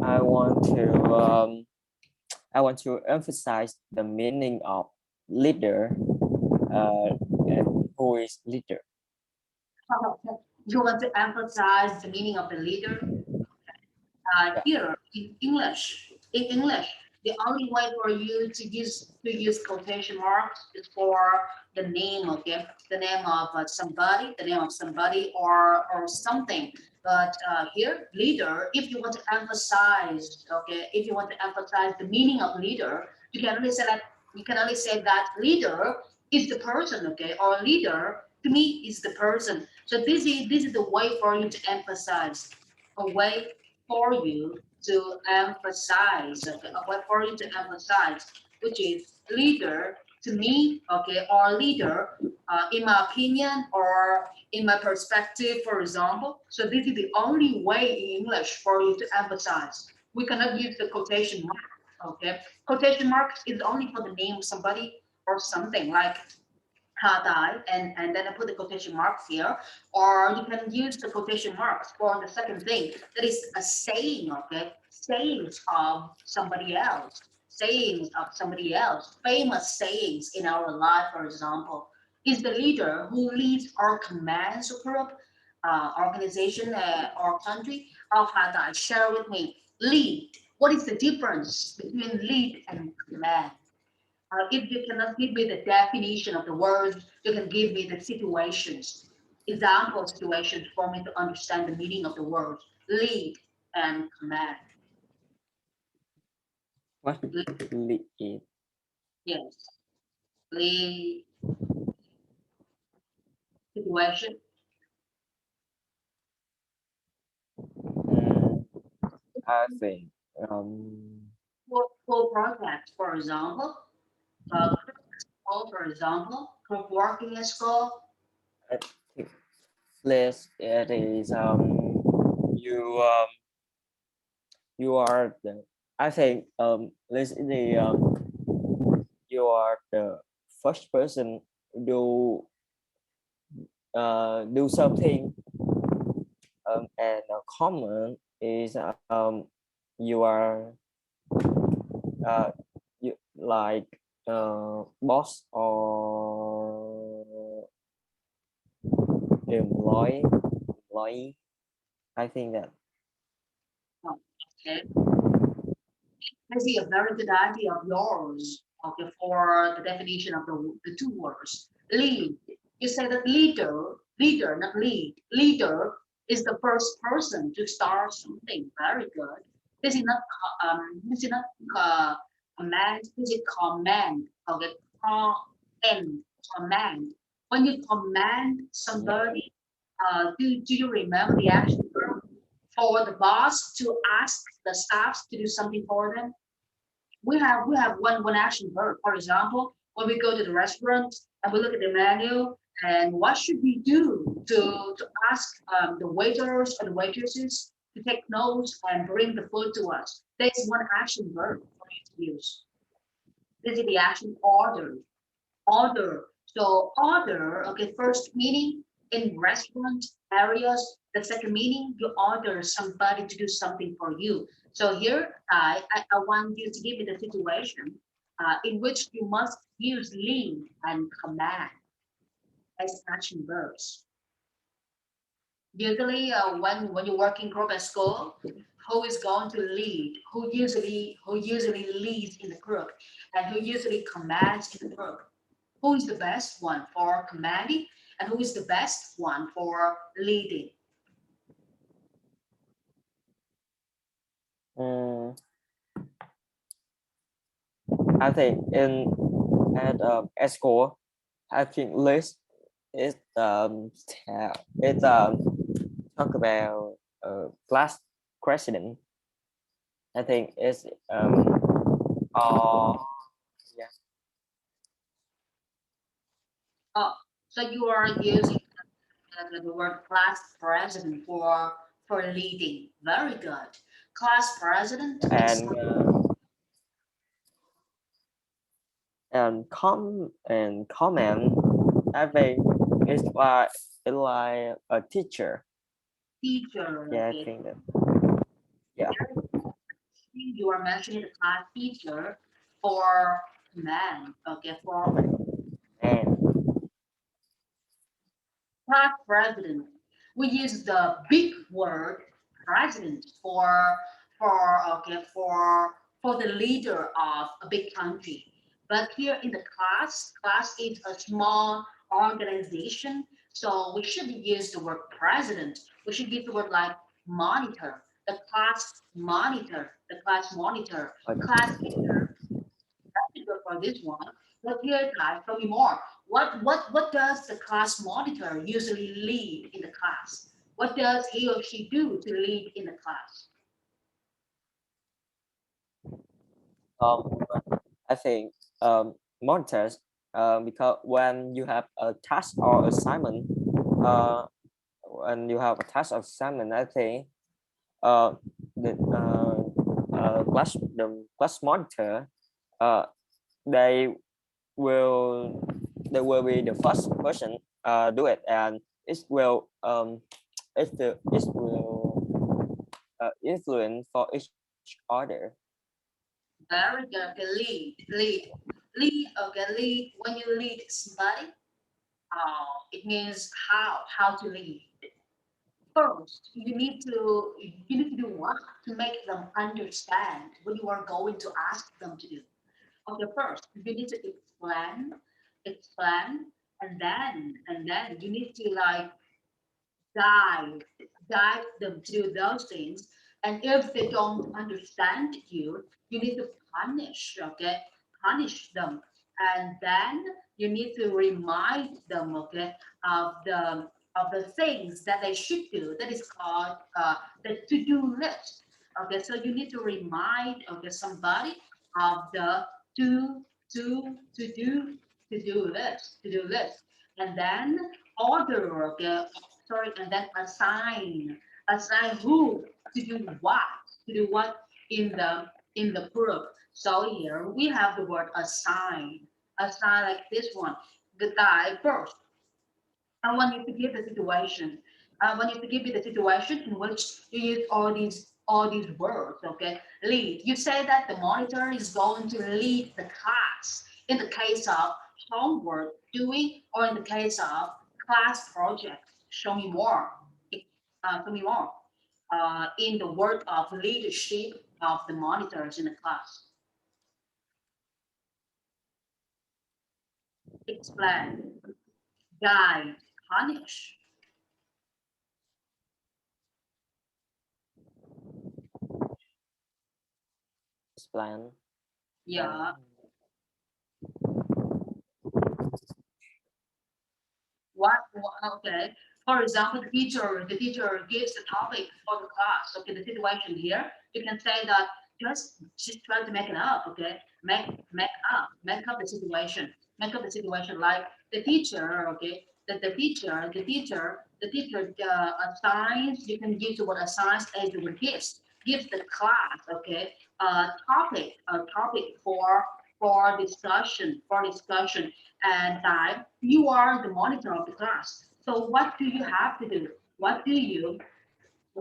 I want to emphasize the meaning of leader and who is leader. You want to emphasize the meaning of the leader? Yeah. Here in English, the only way for you to use quotation marks is for the name, okay, the name of somebody or something. But here, leader, if you want to emphasize, okay, if you want to emphasize the meaning of leader, you can only say that leader is the person, okay, or leader to me is the person. So this is the way for you to emphasize, a way for you to emphasize, okay, what for you to emphasize, which is leader to me, okay, or leader, in my opinion or in my perspective, for example. So this is the only way in English for you to emphasize. We cannot use the quotation mark, okay? Quotation mark is only for the name of somebody or something like Hadai, and then I put the quotation marks here, or you can use the quotation marks for the second thing, that is a saying, okay? Sayings of somebody else, famous sayings in our life, for example, is the leader who leads or commands a group, organization, or country. Of Hadai, share with me, lead. What is the difference between lead and command? If you cannot give me the definition of the words, you can give me the situations, example situations for me to understand the meaning of the words lead and command. What lead? Yes, lead, situation, Mm, I think full project, for example, school, for example, group work in a school. I think list it is you you are the I think this is the you are the first person do do something and a common is you are uh you like boss or employee. I think that Oh, okay, I see a very good idea of yours. Okay, for the definition of the two words. Lead. You say that leader, not lead. Leader is the first person to start something. Very good. This is not command. This is command. Okay, command. When you command yeah. somebody, do you remember the action verb for the boss to ask the staffs to do something for them? We have one action verb. For example, when we go to the restaurant and we look at the menu, and what should we do to ask the waiters or the waitresses to take notes and bring the food to us? There's one action verb for you to use. This is the action order. Order. So order, okay, first meaning in restaurant areas, the second meaning you order somebody to do something for you. So here I want you to give me the situation in which you must use lead and command as action verbs. Usually when you work in group at school, who is going to lead? Who usually leads in the group and who usually commands in the group? Who is the best one for commanding and who is the best one for leading? Mm, I think in at school, I think list is it's talk about class president. I think it's uh yeah. Oh, so you are using the word class president for leading. Very good. Class president, it's and comment. I think it's like a teacher. teacher. Yeah, I Okay. think that yeah. you are mentioning the class teacher for man, okay, for and class president. We use the big word president for the leader of a big country. But here in the class is a small organization, so we should use the word president. We should use the word like monitor, the class monitor, class leader go for this one. But here, guys, tell me more. What does the class monitor usually lead in the class? What does he or she do to lead in the class? um, I think monitors because when you have a task or assignment, uh, when you have a task or assignment, I think uh, the class monitor uh, they will they will be the first person do it, and it will influence for each other. Very good. Okay, lead. Okay, lead. When you lead somebody, it means how to lead. First, you need to do what to make them understand what you are going to ask them to do. Okay, first you need to explain, and then you need to like guide guide them to do those things. And if they don't understand you, you need to punish, okay, punish them. And then you need to remind them, okay, of the things that they should do. That is called the to-do list. Okay, so you need to remind, okay, somebody of the to to do list, and then order, okay, sorry, and then assign who to do what in the group. So here we have the word assign like this one. The guy first, I want you to give the situation. I want you to give me the situation in which you use all these words. Okay, lead. You say that the monitor is going to lead the class in the case of homework doing, or in the case of class project. Show me more. Show me more. In the word of leadership of the monitors in the class. Explain, guide, punish. Explain. Yeah. Okay. For example, the teacher gives the topic for the class. Okay, the situation here, you can say that just try to make it up. Okay, make up the situation like the teacher. Okay, the teacher assigns. You can use the word assigns as the word gives the class. Okay, a topic for discussion and time. You are the monitor of the class. So what do you have to do? What do you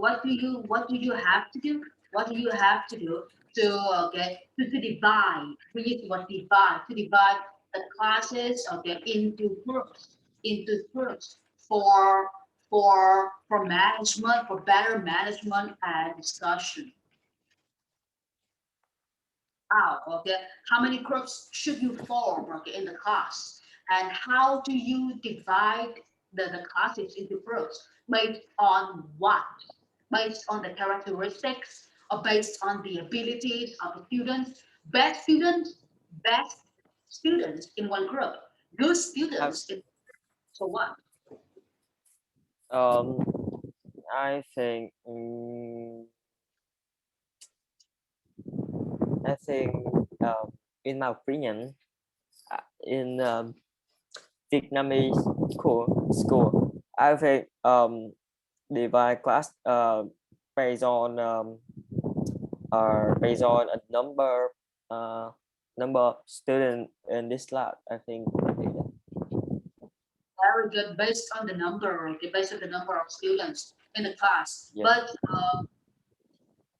have to do? What do you have to do to to divide? We use what divide to divide the classes, okay, into groups for management, for better management and discussion. Okay, how many groups should you form, okay, in the class, and how do you divide the classes into groups based on what? Based on the characteristics, or based on the abilities of the students? Best students best students in one group, good I, students in, so what? um, I think I think in my opinion, in Vietnamese school, I think divide class based on a number of student in this lab. I think that. Very good, based on the number, okay, based on the number of students in the class. Yes. But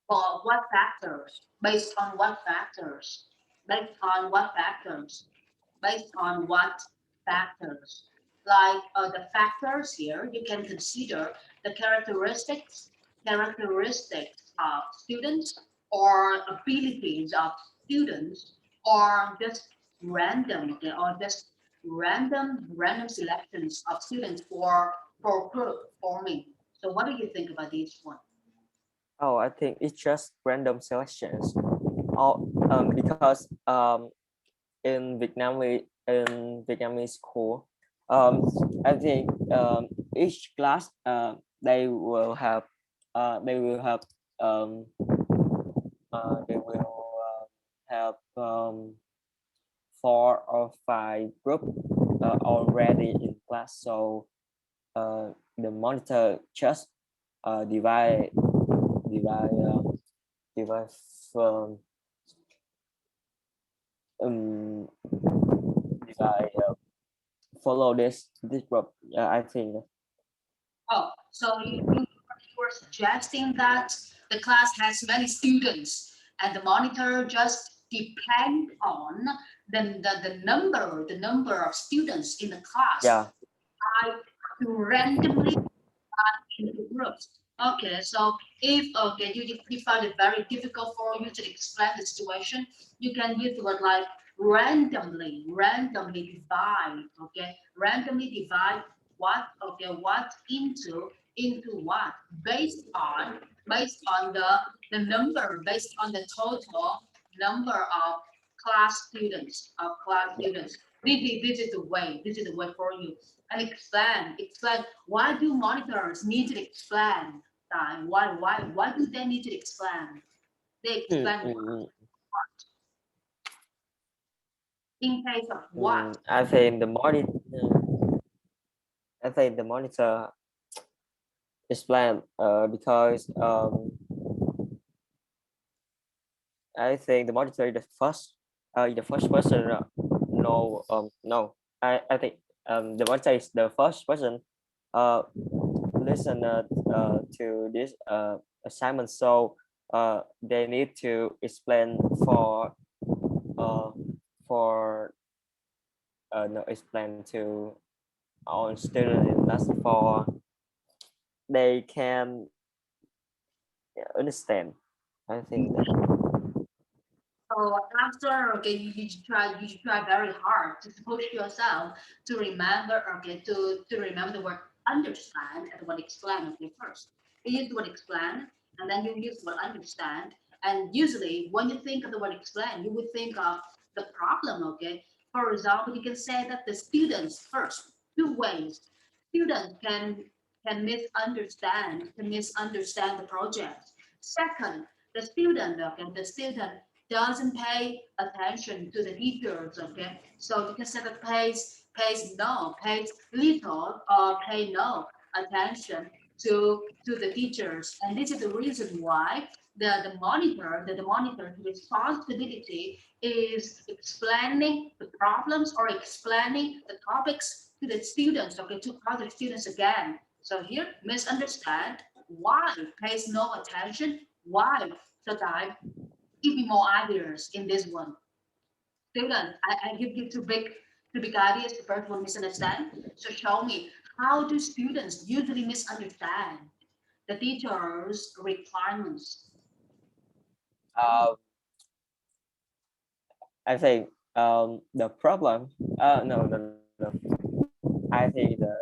For what factors? Based on what factors? Based on what factors? Based on what factors? Like the factors here, you can consider the characteristics of students, or abilities of students, or just random, okay, or just random selections of students for group forming. So what do you think about this one? Oh, I think it's just random selections. All because in Vietnamese school, um, I think each class they will have um, they will have 4 or 5 group already in class. So the monitor just divide divide divide from um divide follow this group. I think. Oh, so you were suggesting that the class has many students and the monitor just depend on the number of students in the class Yeah. by to randomly into groups. Okay, so if you find it very difficult for you to explain the situation, you can use the word like randomly divide. Okay, randomly divide what? Okay, what into what based on the total number of class students. This is the way for you, and explain why do monitors need to explain time? Why do they need to explain? They Mm, explain mm, mm, in case of what? I think the monitor. I think the monitor explain because I think the monitor is the first person. No. I think the monitor is the first person uh listen to this assignment. So they need to explain uh for no explain to our student in class for they can understand. I think that. So after, okay, you should try very hard to push yourself to remember, okay, to remember the word understand and the word explain. Okay, first you use the word explain, and then you use the word understand. And usually, when you think of the word explain, you would think of the problem. Okay, for example, you can say that the students first, 2 ways students can misunderstand the project. Second, the student doesn't pay attention to the teachers. Okay, so you can say that pays little or pay no attention to the teachers, and this is the reason why the monitor's responsibility is explaining the problems or explaining the topics to the students, okay, to other students again. So here, misunderstand, why pays no attention, why, so that give me more ideas in this one. Student, I give you two big ideas. The first one, misunderstand. So show me, how do students usually misunderstand the teacher's requirements? Uh, I think the problem. No. I think the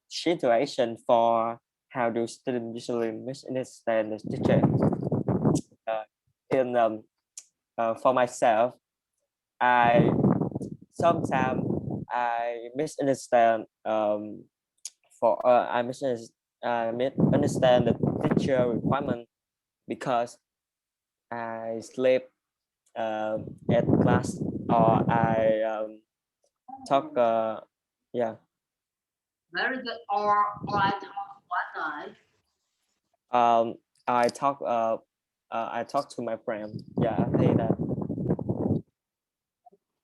situation for how do students usually misunderstand the teacher. Uh, in For myself, I sometimes I misunderstand I misunderstand the teacher requirement because I sleep at class or I talk yeah Very good. Or I talk one night. um I talk I talk to my friend. Yeah, I say that.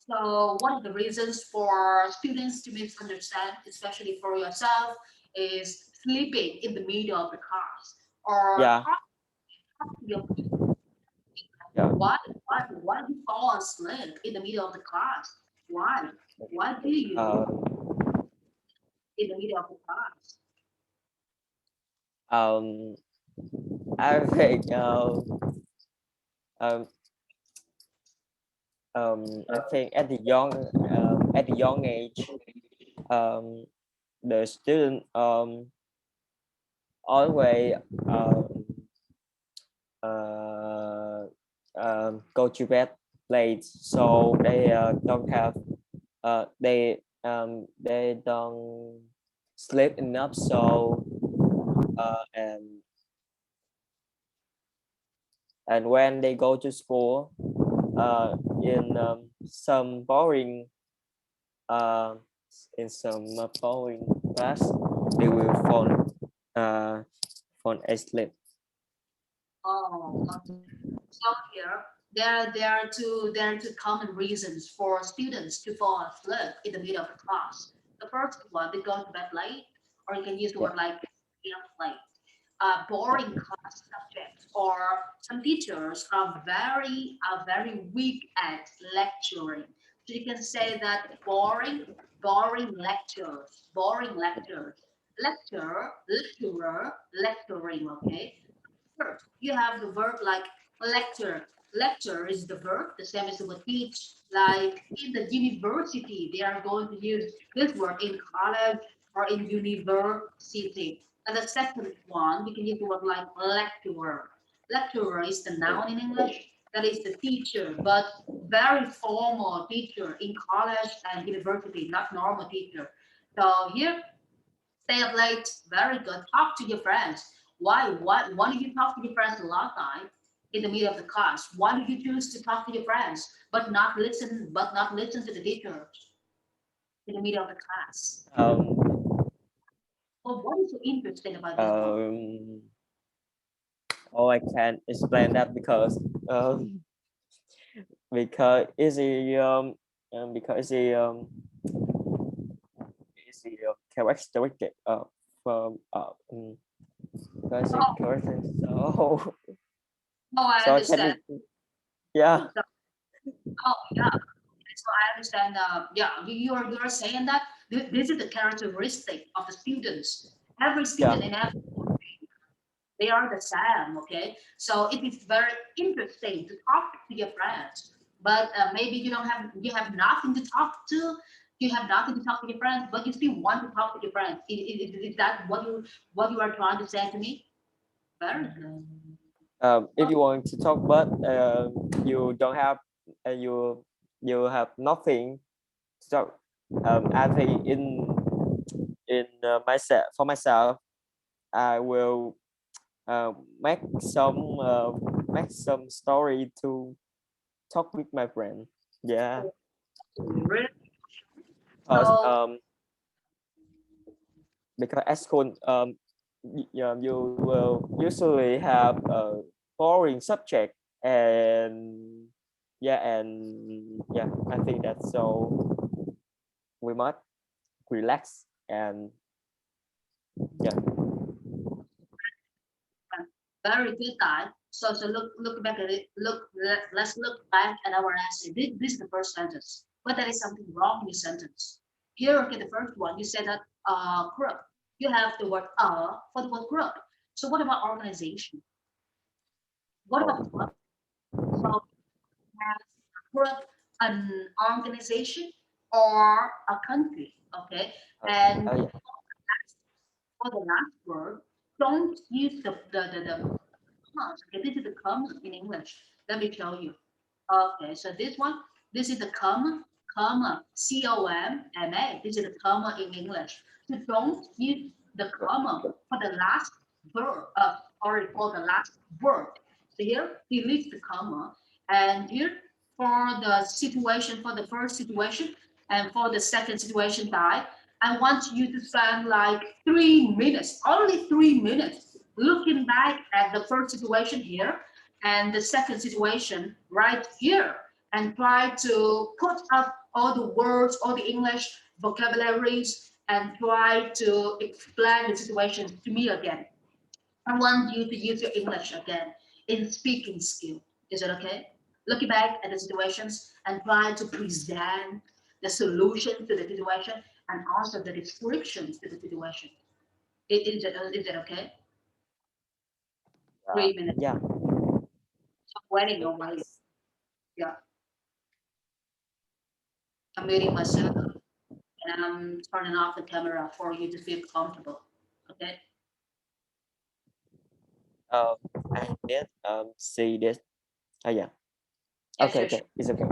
So one of the reasons for students to misunderstand, especially for yourself, is sleeping in the middle of the class or Yeah. talking to your Yeah. Why do you fall asleep in the middle of the class? Why? Why do you in the middle of the class? Um, I think um, I think at the young age, um, the student always uh, go to bed late, so they don't have they don't sleep enough. So and when they go to school in uh, some boring class, they will uh, fall asleep. Oh, okay. So here there are two common reasons for students to fall asleep in the middle of the class. The first one, they go to bed late, or you can use the Yeah, word like stay up late. yeah, Boring class subjects, or some teachers are very weak at lecturing. So you can say that boring lecturer, lecturing. Okay. First, you have the verb like lecture. Lecture is the verb, the same as the word teach. Like in the university, they are going to use this word in college or in university. And the second one, we can use the word like lecturer. Lecturer is the yeah. noun in English. That is the teacher, but very formal teacher in college and university, not normal teacher. So here stay up late. Very good. Talk to your friends. Why? Why do you talk to your friends a lot of time in the middle of the class? Why do you choose to talk to your friends but not listen to the teacher in the middle of the class? Um, Well, what is so interesting about this one? um, oh, I can't explain that because it's a characteristic from because it Oh, characteristic. So oh, I so can understand. you? Yeah, So, oh, yeah. So I understand. Yeah, you're saying that this is the characteristic of the students. Every yeah. student in every they are the same, okay? So it is very interesting to talk to your friends, but maybe you have nothing to talk to. You have nothing to talk to your friends, but you still want to talk to your friends. Is that what you are trying to say to me? Very good. If you want to talk, but you don't have you have nothing to talk. I think in myself for myself, I will uh, make some uh, make some story to talk with my friend. Yeah, Really? because So, at school you will usually have a boring subject, and I think that so we must relax and yeah. very good guy. So look back at it. Let's look back at our essay. This is the first sentence, but there is something wrong in the sentence. Here, okay, the first one you said that group. You have the word for the word group. So what about organization? What about Oh, club? So have a group, an organization, or a country. Okay, and yeah. for the last word, don't use the commas. Okay, this is the comma in English. Let me show you. Okay, so this is the comma, C-O-M-M-A. This is the comma in English. So don't use the comma for the last verb, for the last word. So here, delete the comma. And here, for the first situation, and for the second situation type, I want you to spend like 3 minutes, only 3 minutes, looking back at the first situation here and the second situation right here, and try to put up all the words, all the English vocabularies, and try to explain the situation to me again. I want you to use your English again in speaking skill. Is it okay? Looking back at the situations and try to present the solution to the situation and also the description to the situation. Is it okay? Yeah. 3 minutes. Yeah. I'm waiting Three already. minutes. Yeah, I'm muting myself and I'm turning off the camera for you to feel comfortable. Okay? Um, I did see this. Oh yeah. Yeah, Okay. sure, Okay. sure. It's okay.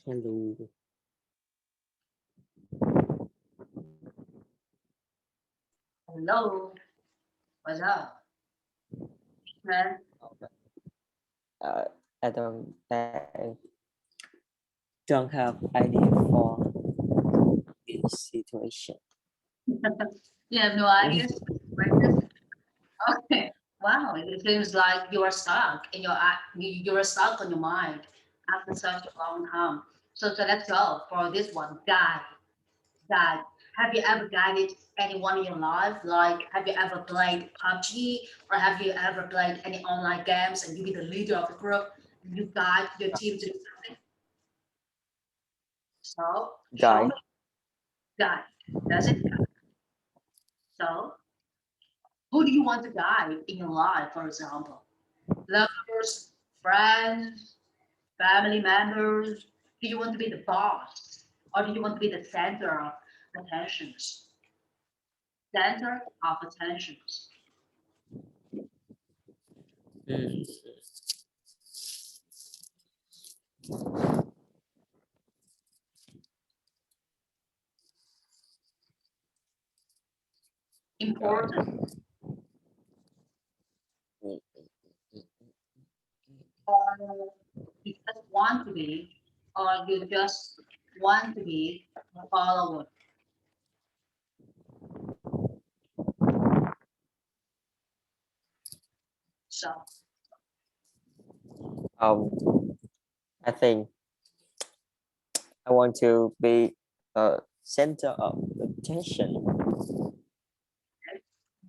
Hello. Hello, what's up, man? Uh, I don't have idea for this situation. You have no ideas? Okay. Wow, it seems like you are stuck in you are stuck on your mind after such a long time. So let's go for this one. Guide. Have you ever guided anyone in your life? Like, have you ever played PUBG or have you ever played any online games and you be the leader of the group and you guide your team to do something? So show me Guy, guide. Does it? So who do you want to guide in your life, for example? Lovers, friends, family members? Do you want to be the boss or do you want to be the center of attentions? Center of attentions. mm, Important. guy. Mm, Or you just want to be, or you just want to be a follower. So Um, I think I want to be a center of attention.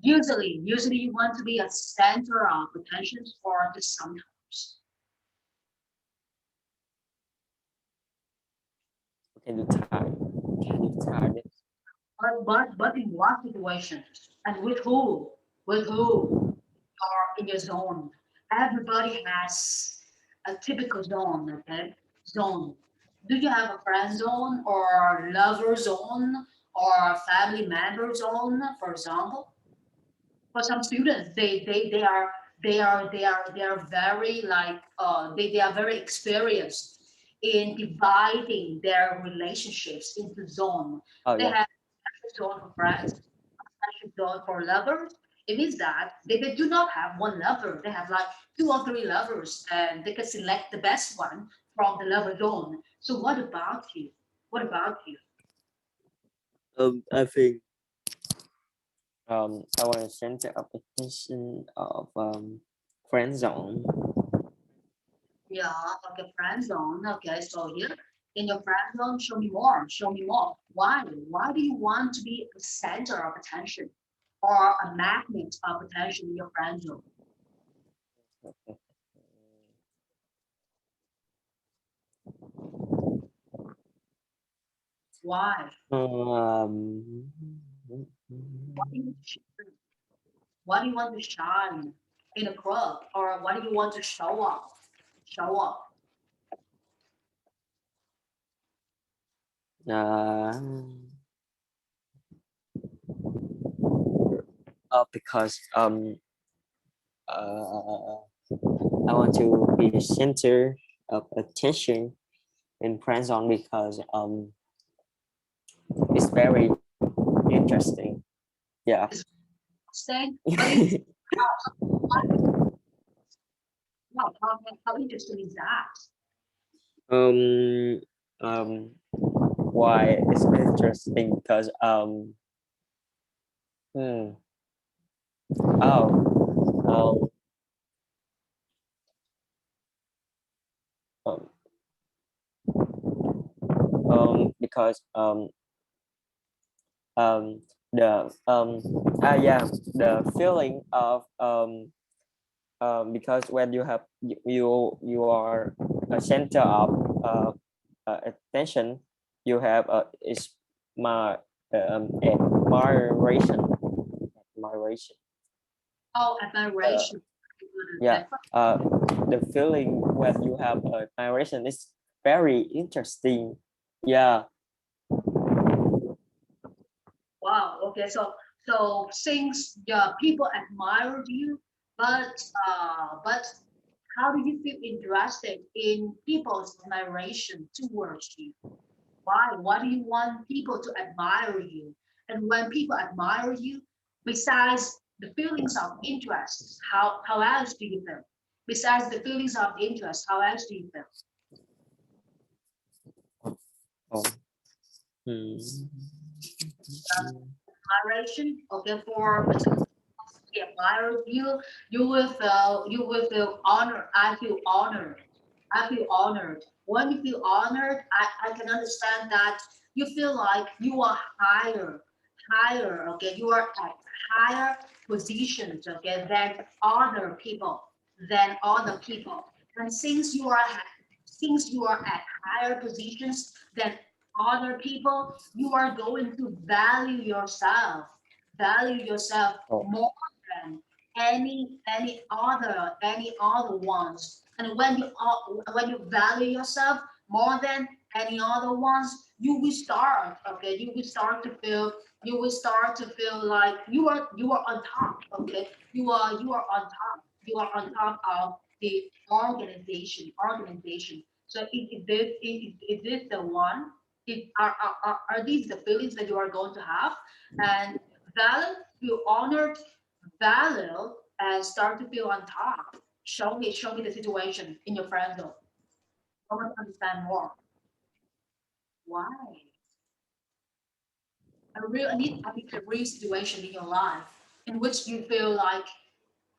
usually you want to be a center of attention for the sometimes. Can you time? Can you time it? But in what situations and with who? With who? Or in your zone. Everybody has a typical zone, okay? Zone. Do you have a friend zone or lover zone or family member zone, for example? For some students, they are very like they are very experienced in dividing their relationships into zone. Oh They yeah. have a zone for friends, a zone for lovers. It means that they do not have one lover. They have like two or three lovers, and they can select the best one from the lover zone. So what about you? What about you? I think our center of attention of friend zone. Yeah, okay, friend zone. Okay, so here in your friend zone, show me more. Show me more. Why? Why do you want to be a center of attention or a magnet of attention in your friend zone? Why? Um, Why do you shine? Why do you want to shine in a club, or why do you want to show up? Show up. uh, because uh, I want to be the center of attention in friend zone because it's very interesting. Yeah. It's staying. But it's wow, how interesting is that? um why it's interesting because hmm, oh um, because um the yeah, the feeling of because when you have you are a center of attention, you have is my admiration. Admiration. Oh, uh, admiration. yeah, the feeling when you have admiration is very interesting. Yeah. Wow. Okay. So since people admired you, but how do you feel interested in people's admiration towards you? Why? Why do you want people to admire you? And when people admire you, besides the feelings of interest, how else do you feel? Besides the feelings of interest, how else do you feel? Oh. Hmm. Admiration. Okay, for they admire you, you will feel honored. I feel honored. I feel honored. When you feel honored, I can understand that you feel like you are higher, okay? You are at higher positions, okay, than other people. And since you are at higher positions than other people, you are going to value yourself Oh. more than any other ones. And when you value yourself more than any other ones, you will start to feel like you are on top. Okay, you are on top of the organization. So is this the one? Are these the feelings that you are going to have? And value, feel honored, value, and start to feel on top. Show me the situation in your friend zone. I want to understand more. Why? I think a real situation in your life in which you feel like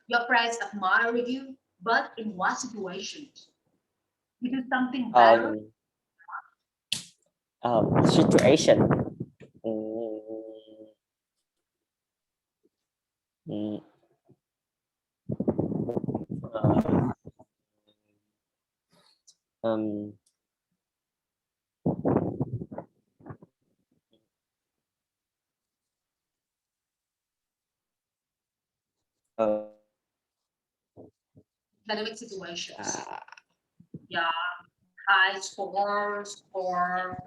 your friends admire you, but in what situations? You do something better. um Situation. Mm, mm, uh, um uh, Dynamic situations. uh, Yeah. high scores or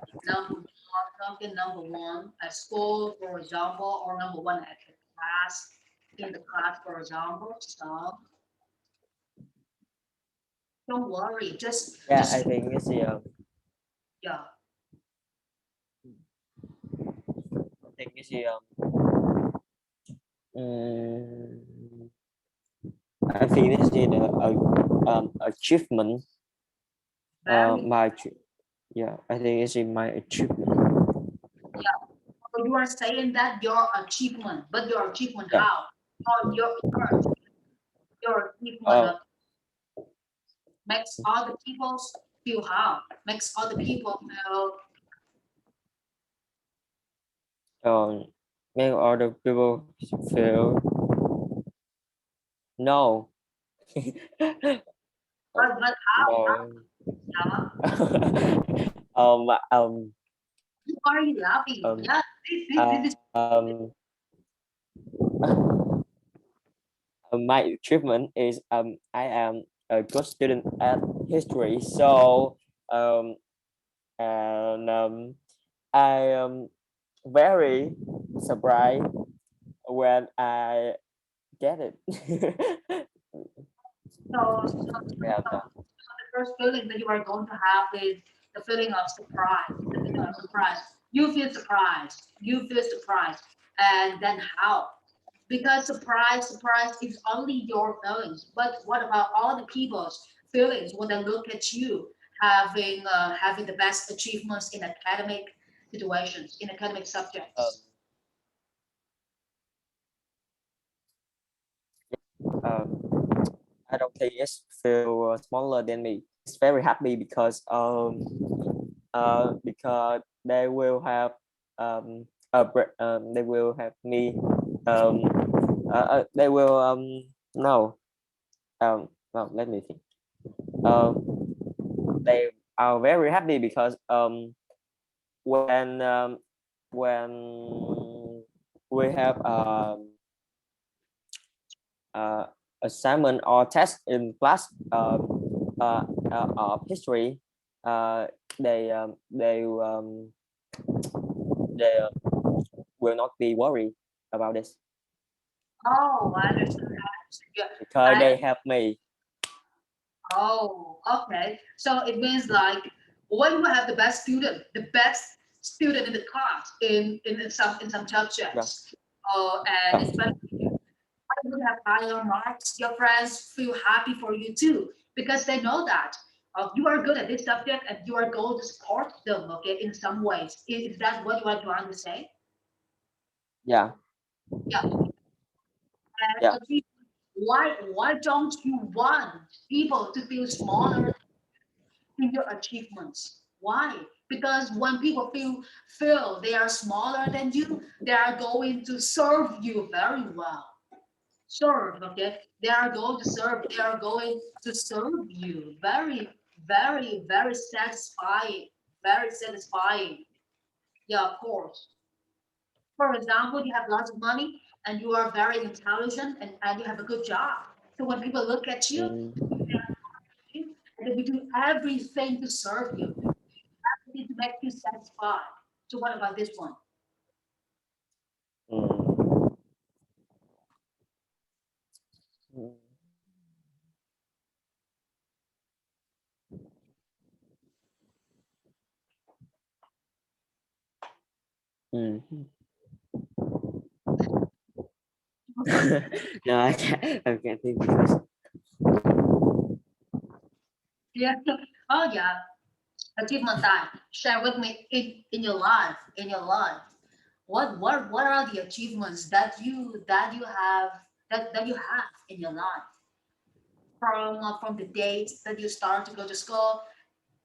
number one at school, for example, or number one at the class, in the class, for example. So don't worry, Yeah, I just think it's the yeah. I think it's the um, I think this is the achievement. Very My yeah, I think it's in my achievement. yeah. So you are saying that your achievement, but your achievement Yeah. how? Or your achievement Uh, makes other people feel how? Makes other people feel um, make other people feel no. but how? No. Yeah. um, um, Why are you laughing? um, Yeah, this is my achievement is I am a good student at history, so um, and I am very surprised when I get it. so Yeah, the first feeling that you are going to have is the feeling of surprise. The feeling of surprise. You feel surprised. You feel surprised. And then how? Because surprise is only your feelings. But what about all the people's feelings when they look at you having the best achievements in academic situations, in academic subjects? um, I don't think it's feel smaller than me. It's very happy because they will have they will have me um they will no no let me think um they are very happy because when when we have uh, assignment or test in class of history, uh, they they will not be worried about this Oh, I understand. Yeah. because I they have me. Oh, okay. So it means like when you have the best student in the class in some Yeah, subjects, and yeah, especially when you have higher marks, your friends feel happy for you too because they know that you are good at this subject and you are going to support them. Okay, in some ways, is that what you are trying to say? yeah, Yeah. yeah. And why don't you want people to feel smaller in your achievements. Why? Because when people feel they are smaller than you, they are going to serve you very well. Serve, okay? They are going to serve. They are going to serve you very satisfying. Very satisfying. Yeah, of course. For example, you have lots of money and you are very intelligent and you have a good job. So when people look at you, Mm, and they will do everything to serve you. Need to make you satisfied. So what about this one? mm, mm, mm. No, I can't think because Yeah. Oh yeah. Achievement time. Share with me in your life. In your life. What are the achievements that you have in your life from the date that you start to go to school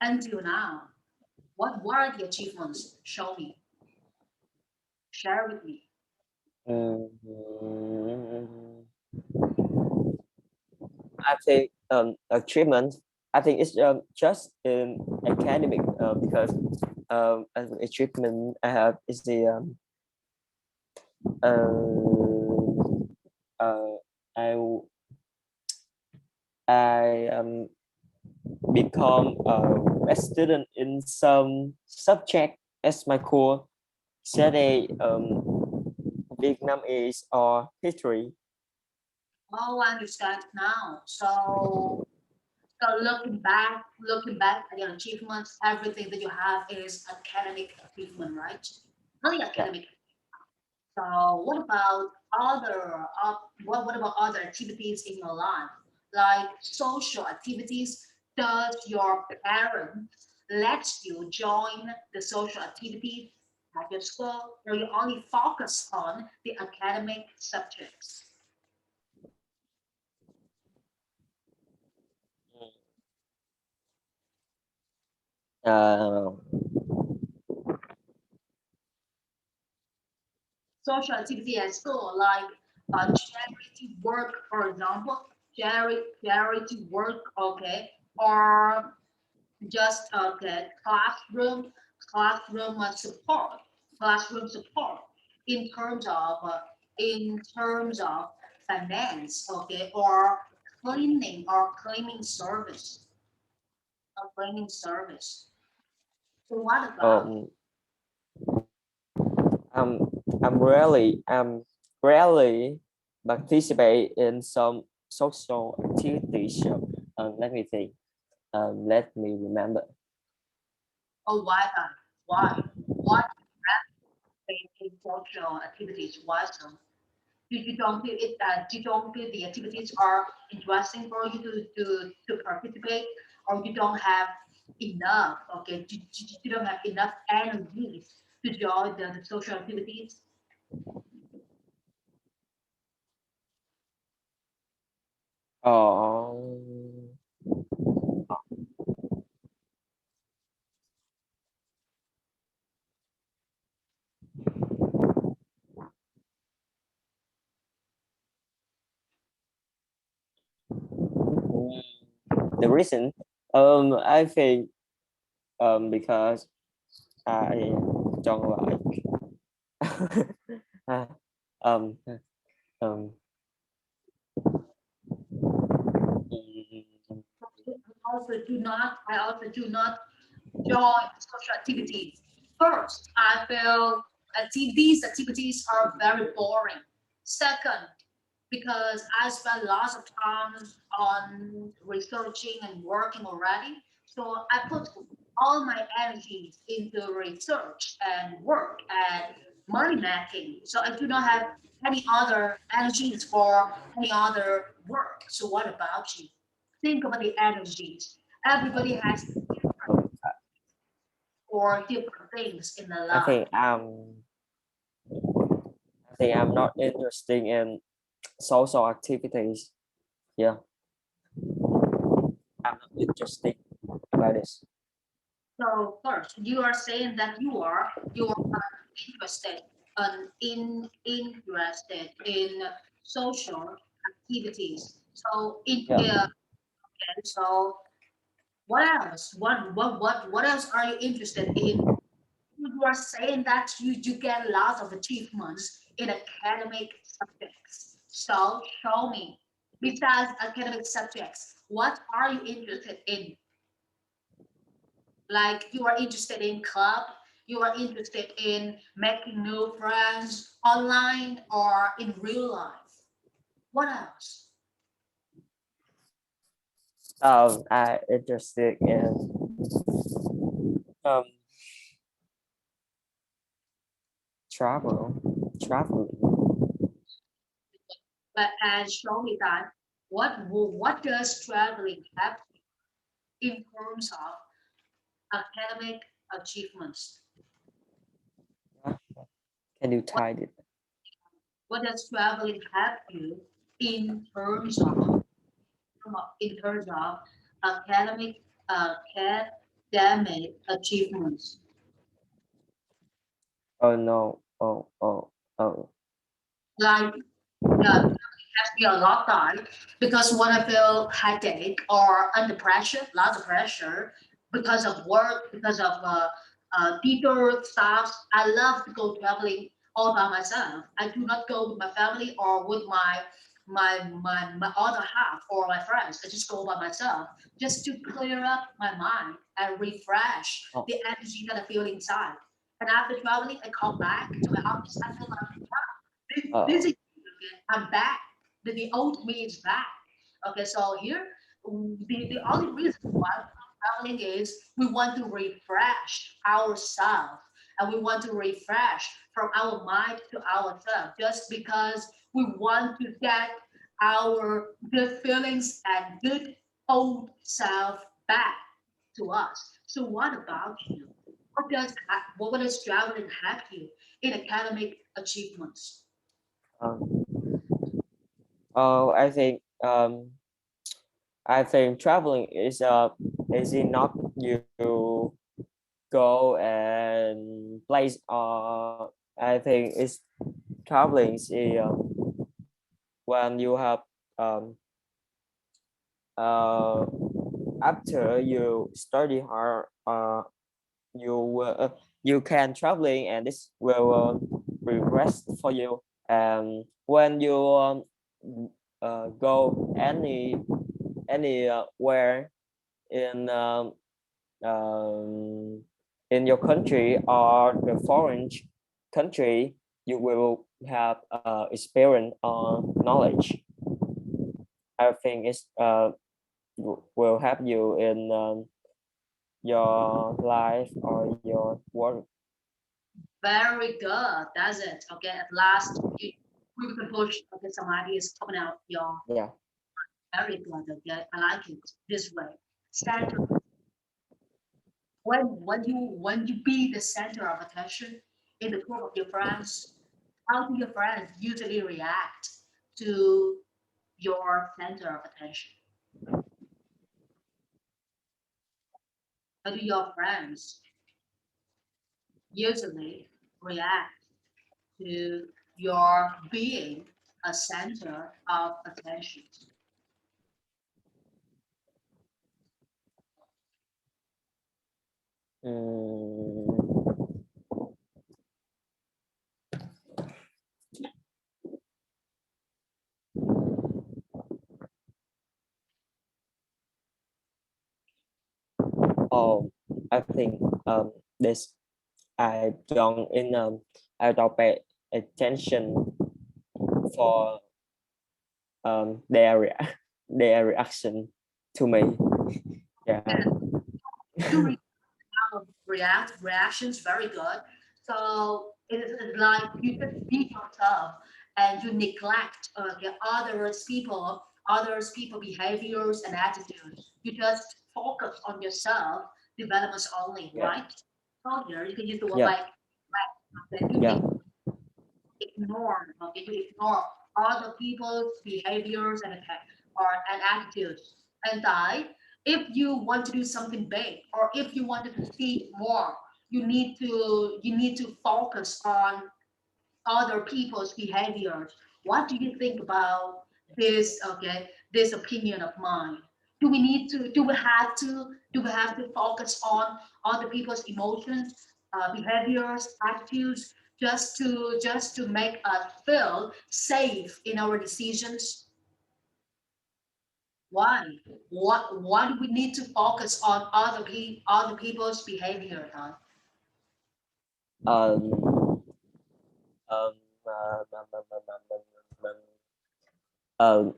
until now? What are the achievements? Show me. Share with me. mm, I think achievement. I think it's just academic because as an achievement I have is the uh, I I become a student in some subject as my core, study Vietnamese or history. Oh, I understand now. So looking back at your achievements, everything that you have is academic achievement, right? Only Yeah. academic. So what about other activities in your life, like social activities? Does your parents let you join the social activities at your school, or you only focus on the academic subjects? Uh, Social activity at school, like charity work, for example, charity work, okay, or just okay, support, classroom support in terms of finance, okay, or cleaning service, or cleaning service. So what about um, I'm I'm rarely participate in some social activities. Let me think. Let me remember. oh why not? Why in social activities? Why so? You don't feel it you don't feel the activities are interesting for you to participate, or you don't have enough, okay, you don't have enough energy to join the social activities. Um, the reason, I think, because I don't like, uh, um, um, mm, I also do not join social activities. First, I feel these activities are very boring. Second, because I spent lots of time on researching and working already. So I put all my energies into research and work and money making. So I do not have any other energies for any other work. So what about you? Think about the energies. Everybody has um, or different things in their I life. think I think I'm not interested in social activities. Yeah, I'm not interested about this. So first, you are saying that you are interested in social activities. So Yeah. so what else? What else are you interested in? You are saying that you get lots of achievements in academic subjects. So show me. Besides academic subjects, what are you interested in? Like you are interested in club, you are interested in making new friends online or in real life. What else? I interested in um traveling. But and show me that what does traveling have in terms of academic achievements? Can you What, try it? what does traveling have you in terms of academic academic achievements? Oh no. Oh. Like has me a lot time because when I feel headache or under pressure, lots of pressure because of work, because of teacher, staff, I love to go traveling all by myself. I do not go with my family or with my my other half or my friends. I just go by myself just to clear up my mind and refresh Oh, the energy that I feel inside. And after traveling, I come back to my office. I feel like, wow, this oh, is I'm back. The old me is back. Okay, so here the only reason why we're traveling is we want to refresh ourselves and we want to refresh from our mind to ourselves just because we want to get our good feelings and good old self back to us. So what about you? What does traveling help you in academic achievements? um, oh, I think traveling is enough you go and place. I think it's traveling is when you have um uh after you study hard you you can traveling and this will regress for you. And when you go anywhere in um, in your country or the foreign country, you will have experience or knowledge. I think it's will help you in your life or your work. Very good. That's it. Okay. At last, we can push okay, some ideas coming out. Your Yeah. very good. Okay. I like it this way. Center. When you be the center of attention in the group of your friends, how do your friends usually react to your center of attention? How do your friends usually react to your being a center of attention? Mm, oh, I think this I don't in I don't pay attention for their reaction to me. Yeah. You reactions very good. So it is like you just be yourself and you neglect the others people behaviors and attitudes. You just focus on yourself developments only, Yeah. right? So here you can use the word Yeah. like that you Yeah. ignore, okay, you ignore other people's behaviors and attitudes. And if you want to do something big or if you want to succeed more, you need to focus on other people's behaviors. What do you think about this? Okay, this opinion of mine. Do we need to? Do we have to focus on other people's emotions, behaviors, attitudes, just to make us feel safe in our decisions? Why? Why do we need to focus on other people's behavior, Don? Um. Um. Um. Um. Um. Um. Um.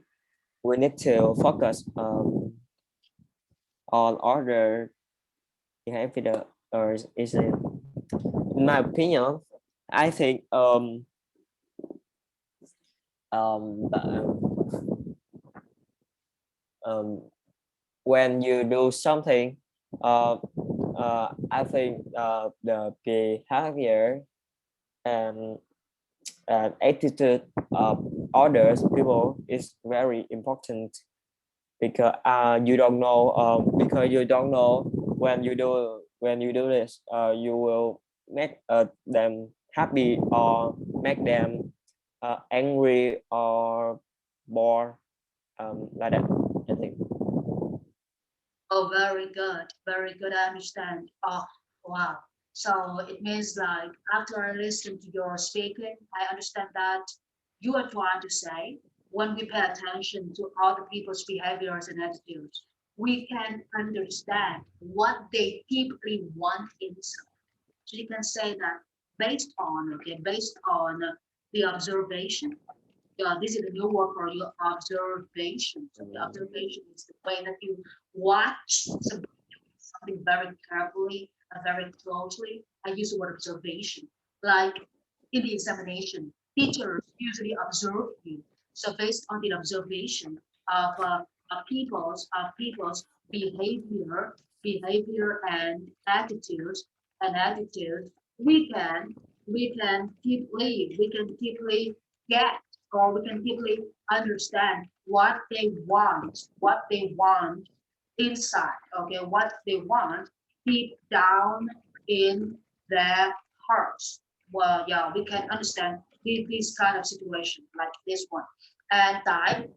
We need to focus on other behavior, or is it? In my opinion, I think um, um, when you do something, uh, I think the behavior and attitude of others people is very important because you don't know when you do this you will make them happy or make them angry or bored like that. I think. Oh, very good. Very good. I understand. Oh, wow. So it means like after I listen to your speaking, I understand that you are trying to say. when we pay attention to other people's behaviors and attitudes, we can understand what they typically want inside. So you can say that based on the observation. Yeah, this is a new word for you, observation. So the observation is the way that you watch something very carefully and very closely. I use the word observation. Like in the examination, teachers usually observe you. So based on the observation of people's behavior and attitudes, we can deeply get, or we can deeply understand what they want inside, okay, what they want deep down in their hearts. Well, yeah, we can understand this kind of situation like this one. And if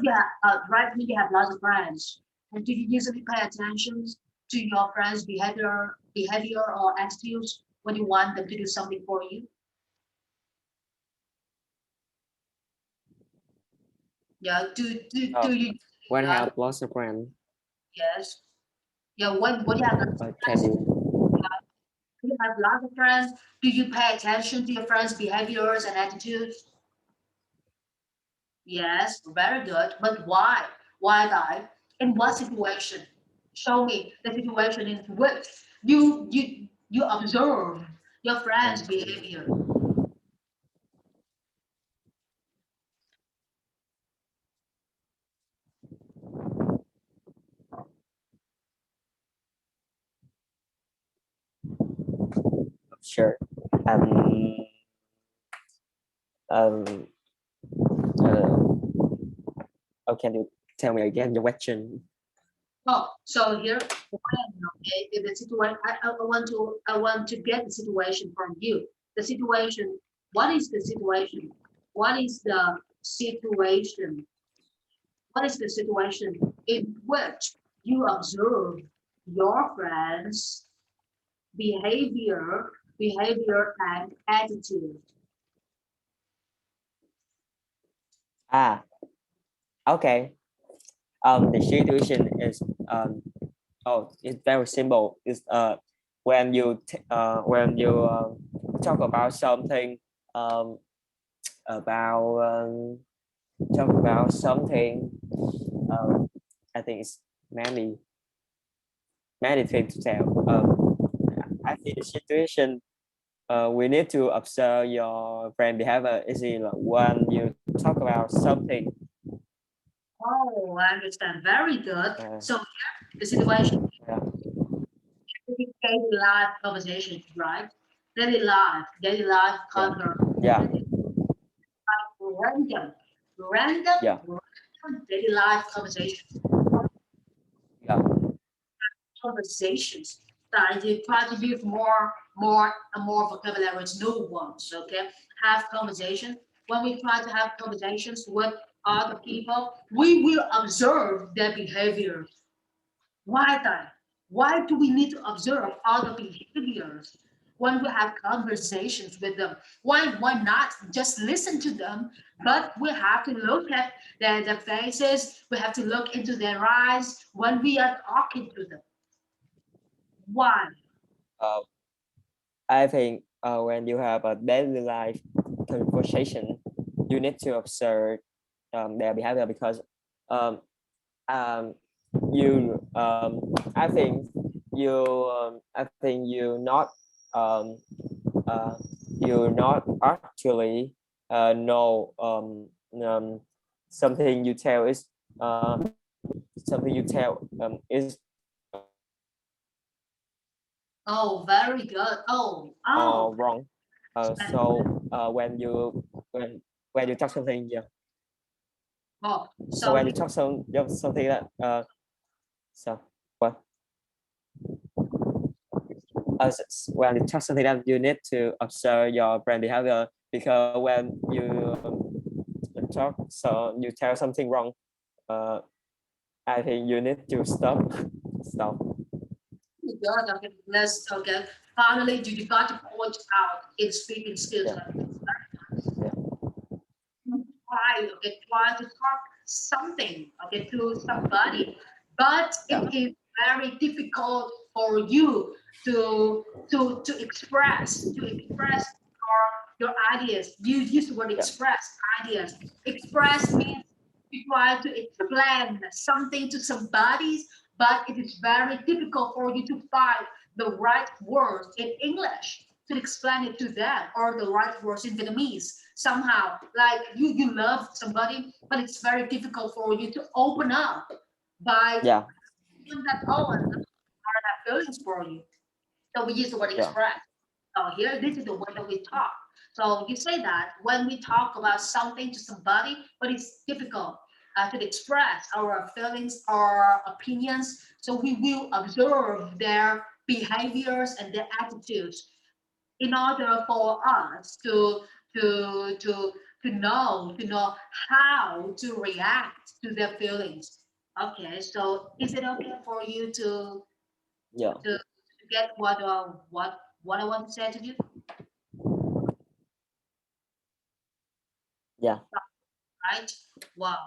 you have, right when you have lots of friends, and do you usually pay attention to your friends' behavior or attitudes when you want them to do something for you? Yeah, do you? When I Yeah, have lots of friends, yes. Yeah, when you have lots of can friends, you? you have lots of friends. Do you pay attention to your friends' behaviors and attitudes? Yes, very good. But why? Why die? In what situation? Show me the situation in which you observe your friend's behavior. Sure. Um, um, uh, oh, can you tell me again your question? Oh, so here, okay, in the situation, I want to get the situation from you. The situation. What is the situation? What is the situation? What is the situation in which you observe your friends' behavior and attitude? Ah, okay. The situation is um, oh, it's very simple. It's when you talk about something um about talk about something um I think it's many many things to tell. I think the situation we need to observe your brain behavior is like when you talk about something. Oh, I understand. Very good. Uh, So the situation yeah, is daily life conversations, right? Daily life yeah, conver yeah, random, random, yeah, random daily life conversations. yeah. Conversations that you try to use more vocabularies, new ones. Okay, have conversation. When we try to have conversations with other people, we will observe their behavior. Why that? Why do we need to observe other behaviors when we have conversations with them? Why not just listen to them? But we have to look at their faces. We have to look into their eyes when we are talking to them. Why? Uh, I think when you have a daily life conversation, you need to observe their behavior because um, um, you I think you not um, uh, you not actually know something you tell is something you tell is Oh, very good. Oh, wrong. and When you talk something, yeah. oh, So so when you talk something that so what when you talk something that you need to observe your brain behavior because when you talk so you tell something wrong, uh, I think you need to stop. good. Okay, let's okay. Finally, you got to point out in speaking skills. Yeah, yeah, try to talk something, to somebody, but Yeah. it is very difficult for you to express your ideas. You use the word Yeah. express ideas. Express means you try to explain something to somebody, but it is very difficult for you to find the right words in English to explain it to them, or the right words in Vietnamese. Somehow, like you love somebody, but it's very difficult for you to open up by Yeah. feeling that, oh, I have feelings for you. So we use the word Yeah. express. So here, this is the word that we talk. So you say that when we talk about something to somebody, but it's difficult to express our feelings or opinions. So we will observe their behaviors and their attitudes in order for us to to to know how to react to their feelings. Okay, so is it okay for you Yeah. to get what I want to say to you? Yeah. Right? Wow.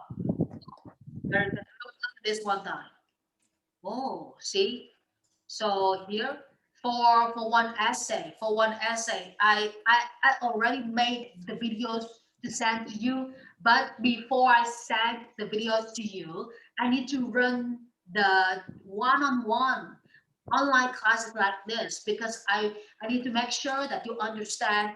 Very good. Look at this one time. Oh, see? So here for one essay, I already made the videos to send to you, but before I send the videos to you, I need to run the one-on-one online classes like this because I need to make sure that you understand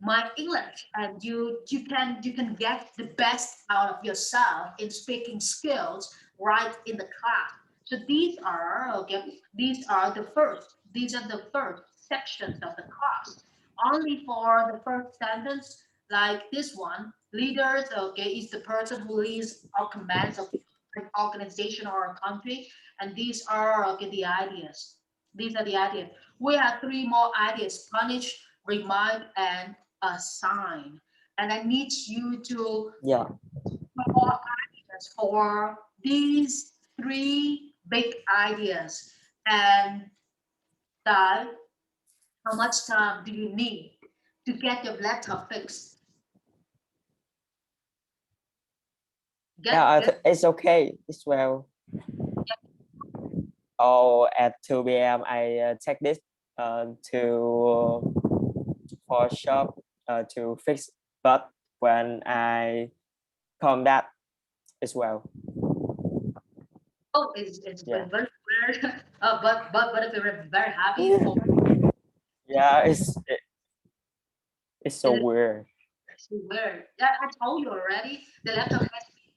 my English, and you can get the best out of yourself in speaking skills right in the class. So these are the first sections of the class. Only for the first sentence, like this one, leaders, is the person who leads or commands of an organization or a country, and these are the ideas. These are the ideas. We have three more ideas: punish, remind, and assign. And I need you to Yeah. more ideas for these three big ideas. And Ty, how much time do you need to get your laptop fixed? Yeah. Get get It's okay. It's well. Oh, at 2 p.m. I take this to for shop to fix, but when I come back as well. oh, it's Yeah. very weird. But if you're very happy for Yeah. It's so it, weird. it's weird. Yeah, I told you already. The laptop has me.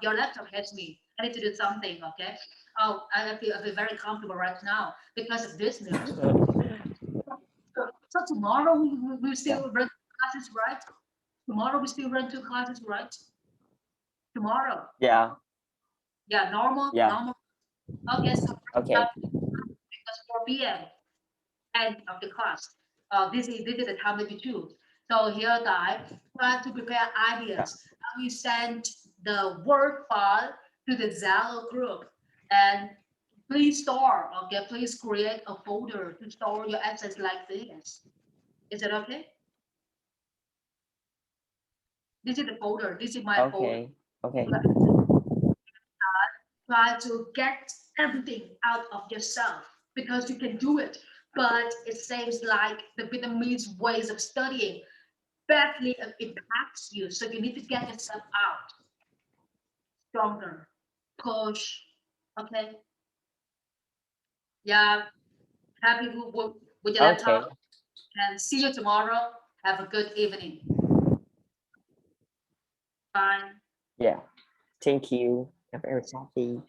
Your laptop has me. I need to do something. Okay. Oh, I feel very comfortable right now because of this news. So tomorrow we Yeah. still run classes, right? Tomorrow we still run two classes, right? Tomorrow. Yeah. Yeah, Yeah. normal. Okay, so Okay. because 4 p.m. end of the class. This is the time that you choose. So here I try to prepare Yeah. ideas. We send the Word file to the Zalo group, and please create a folder to store your assets like this. Is it okay? This is the folder. This is my folder. Okay. Okay. Try to get everything out of yourself because you can do it. But it seems like the Vietnamese ways of studying badly impacts you. So you need to get yourself out stronger. Push. Okay. Yeah. Happy with your laptop, Okay. and see you tomorrow. Have a good evening. Bye. Yeah. Thank you. I'm very happy.